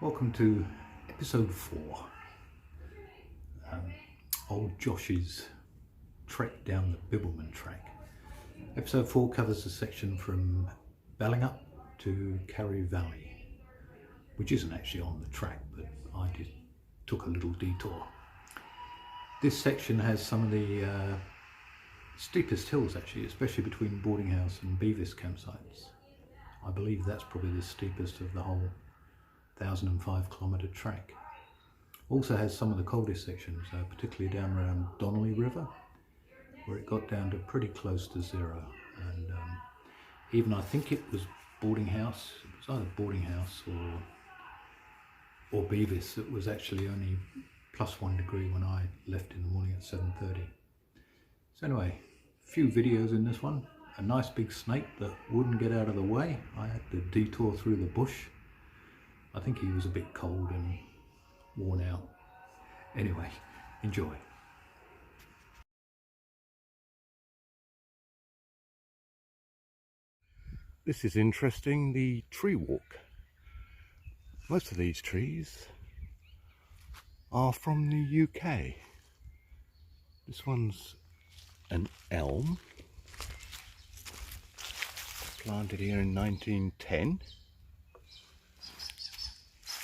Welcome to episode 4, old Josh's trek down the Bibbulmun Track. Episode 4 covers a section from Balingup to Karri Valley, which isn't actually on the track, but I took a little detour. This section has some of the steepest hills actually, especially between Boarding House and Beavis campsites. I believe that's probably the steepest of the whole 1,005 kilometre track. Also has some of the coldest sections, particularly down around Donnelly River, where it got down to pretty close to zero. And even I think it was Boarding House, it was either Boarding House or Beavis, it was actually only +1 degree when I left in the morning at 7:30. So anyway, a few videos in this one. A nice big snake that wouldn't get out of the way. I had to detour through the bush. I think he was a bit cold and worn out. Anyway, enjoy. This is interesting, the tree walk. Most of these trees are from the UK. This one's an elm, planted here in 1910.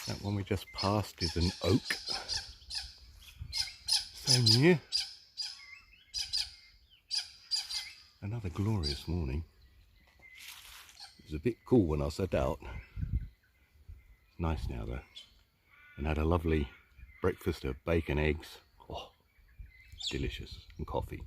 That one we just passed is an oak. Same here. Another glorious morning. It was a bit cool when I set out. Nice now though. And had a lovely breakfast of bacon, eggs. Oh, delicious. And coffee.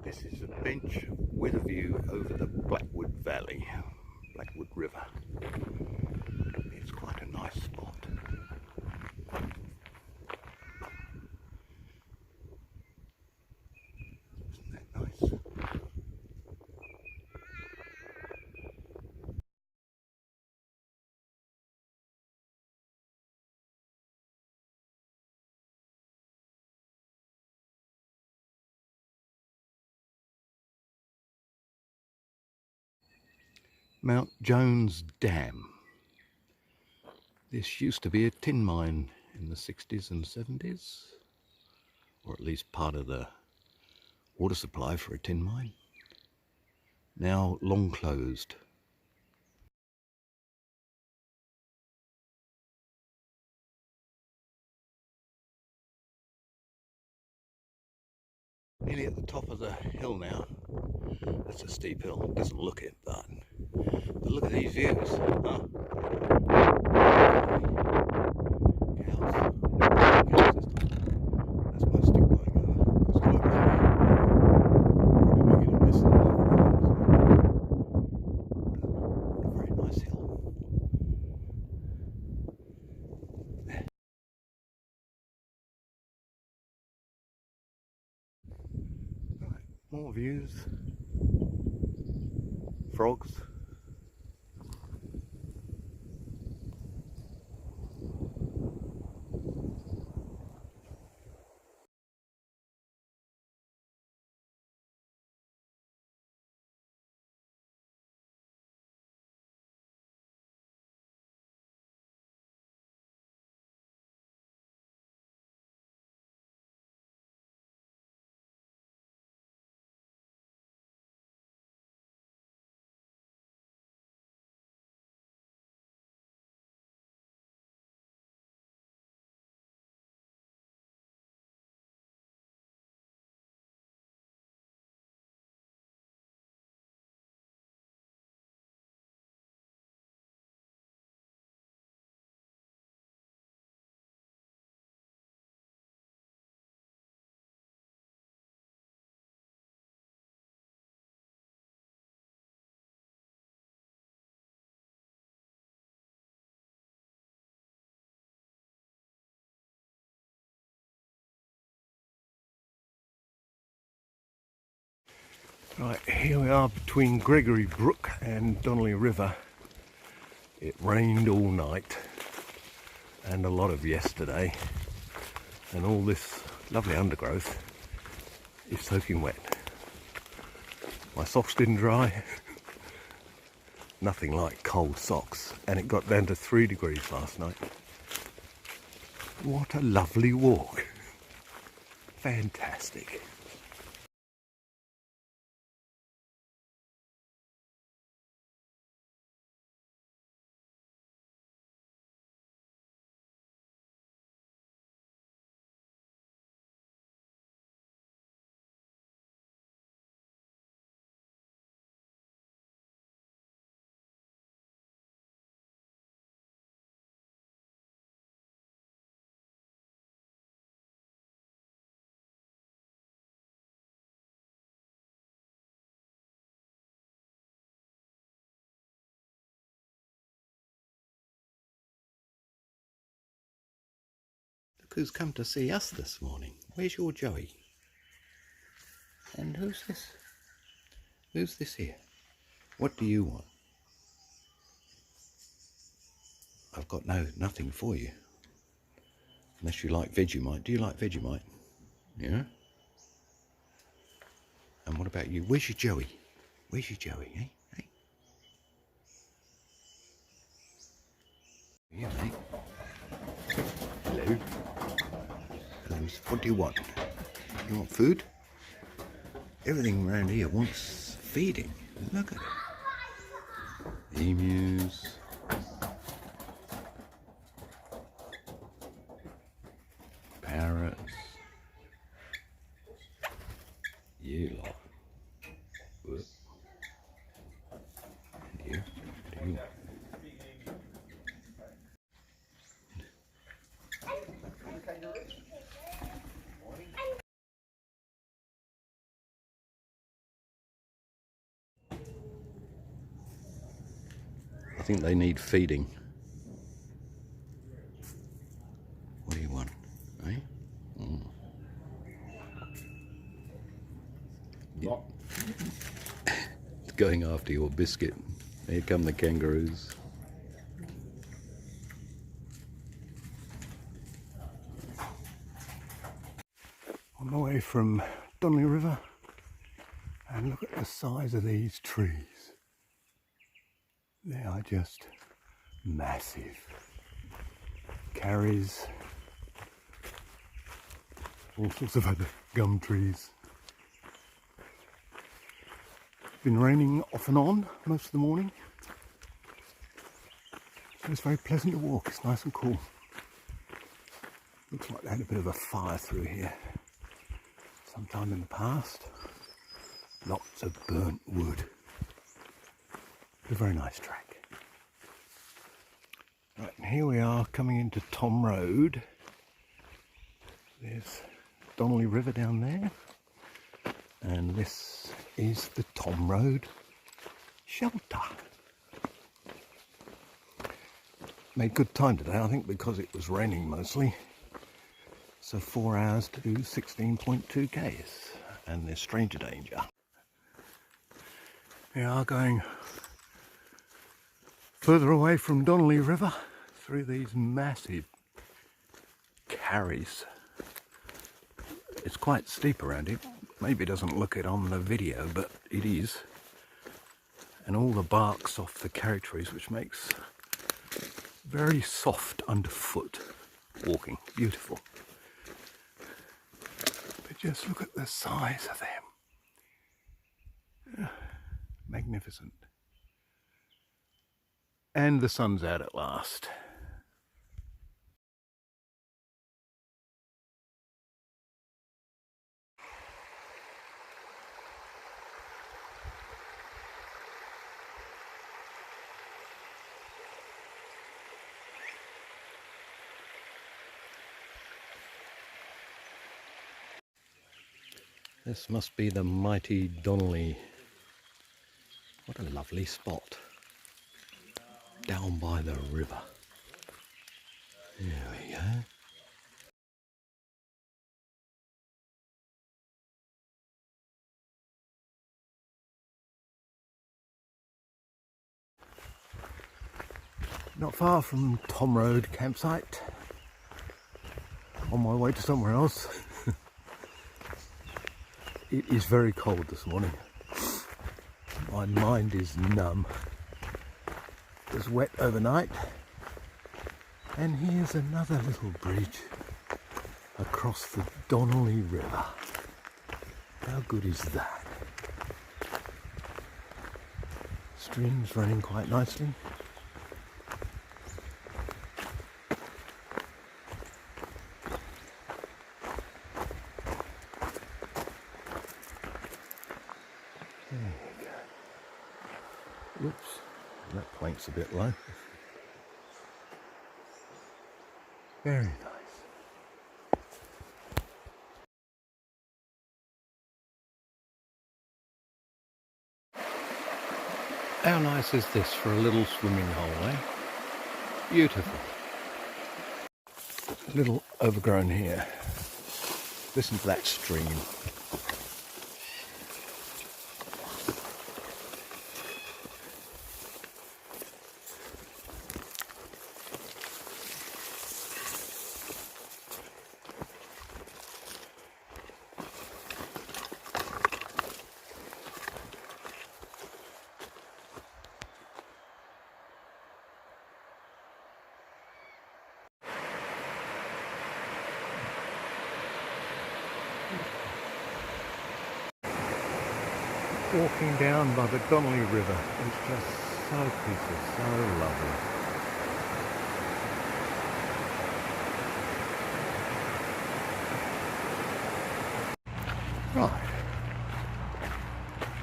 This is a bench with a view over the Blackwood Valley, Blackwood River. It's quite a nice spot. Isn't that nice? Mount Jones Dam. This used to be a tin mine in the 60s and 70s, or at least part of the water supply for a tin mine. Now long closed. Nearly at the top of the hill now. That's a steep hill, doesn't look it, but look at these views. Oh. That's my stick by it's quite probably making a mess of the microphone. What a very nice hill. Right, more views. Frogs. Right, here we are between Gregory Brook and Donnelly River. It rained all night and a lot of yesterday, and all this lovely undergrowth is soaking wet. My socks didn't dry. Nothing like cold socks, and it got down to 3 degrees last night. What a lovely walk. Fantastic. Look who's come to see us this morning. Where's your Joey? And who's this? Who's this here? What do you want? I've got nothing for you. Unless you like Vegemite. Do you like Vegemite? Yeah? And what about you? Where's your Joey? Where's your Joey, eh? Hey? Yeah, mate. Hello. What do you want? You want food? Everything around here wants feeding. Look at it. Emus. Parrots. You lot. Whoop. And you. What do you want? I think they need feeding. What do you want? Eh? Mm. Yeah. It's going after your biscuit. Here come the kangaroos. On my way from Donnelly River, and look at the size of these trees. They are just massive. Carries, all sorts of other gum trees. Been raining off and on most of the morning, so it's very pleasant to walk. It's nice and cool. Looks like they had a bit of a fire through here sometime in the past. Lots of burnt wood. A very nice track. Right, and here we are coming into Tom Road. There's Donnelly River down there, and this is the Tom Road shelter. Made good time today, I think, because it was raining mostly. So 4 hours to do 16.2 k's, and there's stranger danger. We are going further away from Donnelly River through these massive carries. It's quite steep around here. Maybe it doesn't look it on the video, but it is. And all the bark's off the Kerry trees, which makes very soft underfoot walking. Beautiful. But just look at the size of them. Magnificent. And the sun's out at last. This must be the mighty Donnelly. What a lovely spot. Down by the river. There we go. Not far from Tom Road campsite. On my way to somewhere else. It is very cold this morning. My mind is numb. It was wet overnight. And here's another little bridge across the Donnelly River. How good is that? Stream's running quite nicely. There you go. Oops, that plank's a bit low. Very nice. How nice is this for a little swimming hole, eh? Beautiful. A little overgrown here. Listen to that stream. Walking down by the Donnelly River is just so peaceful, so lovely. Right.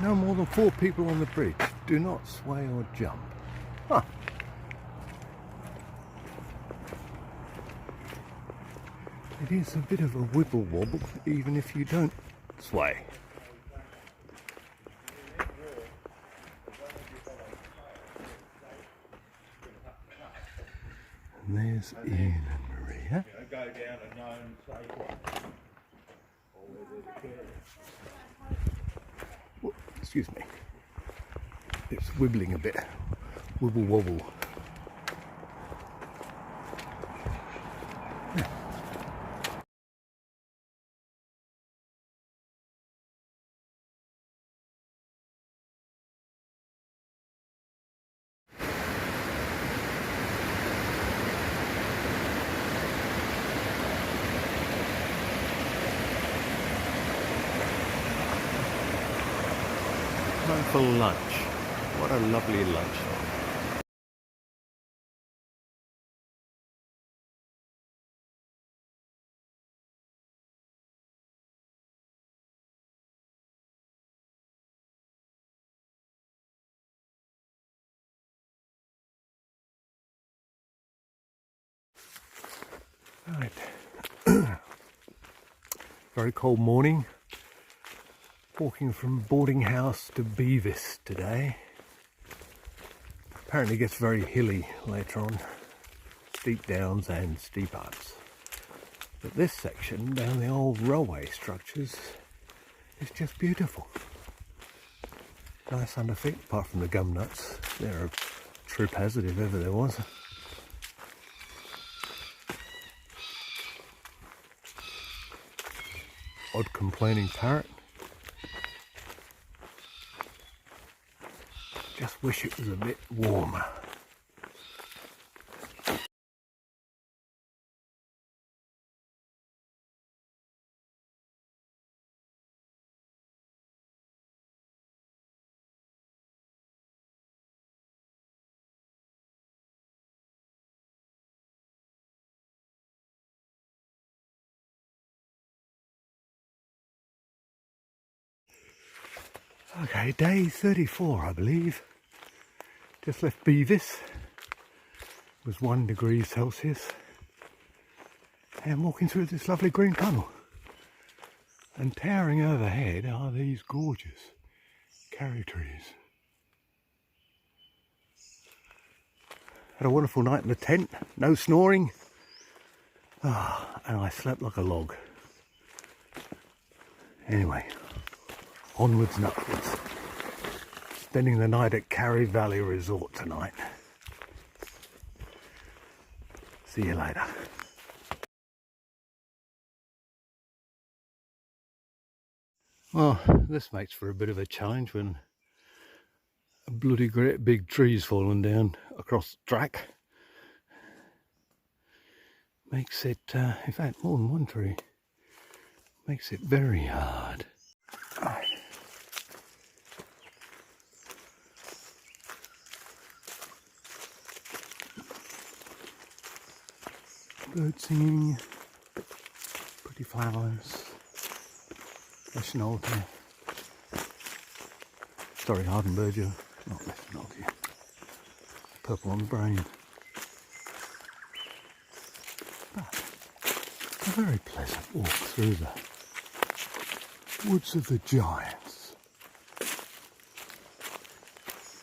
No more than 4 people on the bridge. Do not sway or jump. Huh. It is a bit of a wibble wobble even if you don't sway. And there's Ian and Maria. Whoop, excuse me. It's wibbling a bit. Wibble wobble. Time for lunch. What a lovely lunch. Right. Very cold morning. Walking from boarding house to Beavis today. Apparently it gets very hilly later on. Steep downs and steep ups. But this section down the old railway structures is just beautiful. Nice under feet, apart from the gum nuts. They're a troop hazard if ever there was. Odd complaining parrot. Just wish it was a bit warmer. Okay, day 34 I believe. Just left Beavis. It was 1 degree Celsius. And walking through this lovely green tunnel. And towering overhead are these gorgeous Kerry trees. Had a wonderful night in the tent, no snoring. And I slept like a log. Anyway, onwards and upwards. Spending the night at Karri Valley Resort tonight. See you later. Well, this makes for a bit of a challenge when a bloody great big tree's fallen down across the track. Makes it, in fact, more than one tree. Makes it very hard. Birds singing, pretty flowers, Nationality. Sorry, Hardenberger, not Nationality. Purple on the brain. But a very pleasant walk through the woods of the giants.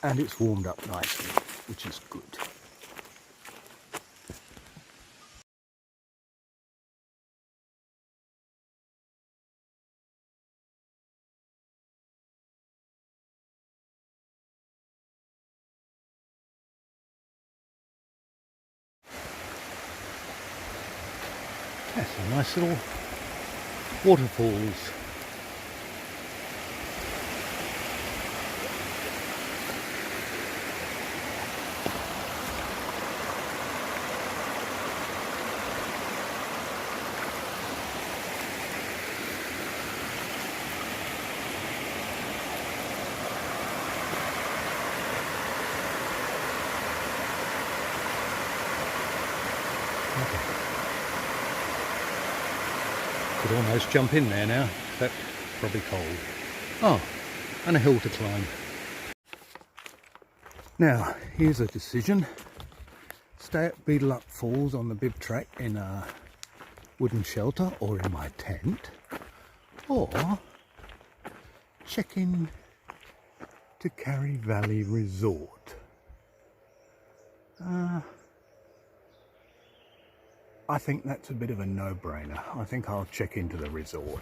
And it's warmed up nicely, which is good. That's some nice little waterfalls. Could almost jump in there now, but probably cold. Oh, and a hill to climb. Now, here's a decision. Stay at Bibbulmun Falls on the Bib Track in a wooden shelter or in my tent, or check in to Karri Valley Resort. I think that's a bit of a no-brainer. I think I'll check into the resort.